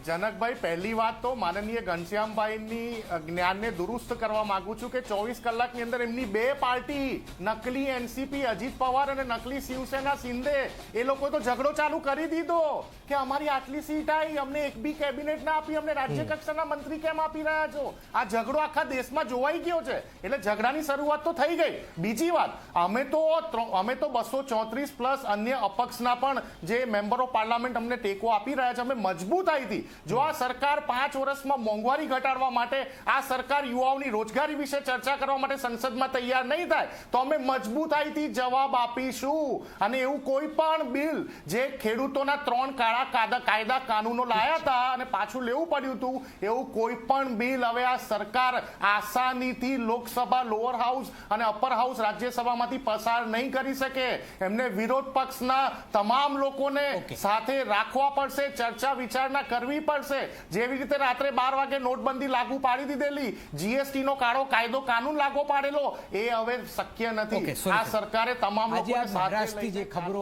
જનકભાઈ, પહેલી વાત તો માનનીય ઘનશ્યામભાઈની જ્ઞાનને દુરુસ્ત કરવા માંગુ છું કે 24 કલાકની અંદર એમની બે પાર્ટી, નકલી એનસીપી અજીત પવાર અને નકલી શિવસેના શિંદે, એ લોકો તો ઝઘડો ચાલુ કરી દીધો કે અમારી આટલી સીટ આવી, અમને એક બી કેબિનેટ ના આપી, અમને રાજ્ય કક્ષાના મંત્રી કેમ આપી રહ્યા છો? આ ઝઘડો આખા દેશમાં જોવાઈ ગયો છે, એટલે ઝઘડાની શરૂઆત તો થઈ ગઈ. બીજી વાત, અમે તો 234 પ્લસ અન્ય અપક્ષના પણ જે મેમ્બર ઓફ પાર્લામેન્ટ અમને ટેકો આપી રહ્યા છે, અમે મજબૂતાઈથી, જો આ સરકાર 5 વર્ષમાં મોંઘવારી ઘટાડવા માટે, આ સરકાર યુવાઓની રોજગારી વિશે ચર્ચા કરવા માટે સંસદમાં તૈયાર નહીં થાય તો અમે મજબૂતાઈથી જવાબ આપીશું. અને એવું કોઈ પણ બિલ જે ખેડૂતોના 3 કાયદા કાનૂનો લાયા હતા અને પાછું લેવું પડ્યું હતું, એવું કોઈ પણ બિલ હવે આ સરકાર આસાનીથી લોકસભા, લોઅર હાઉસ અને અપર હાઉસ રાજ્યસભામાંથી પસાર નહીં કરી શકે. એમને વિરોધ પક્ષના તમામ લોકોને સાથે રાખવા પડશે, ચર્ચા વિચારણા કરવી પડશે. જેવી રીતે રાત્રે 12 વાગે નોટબંધી લાગુ પાડી દીધેલી, જીએસટી નો કાયદો કાનૂન લાગુ પાડેલો, એ હવે શક્ય નથી. આ સરકારે તમામ લોકો મહારાષ્ટ્રથી જે ખબરો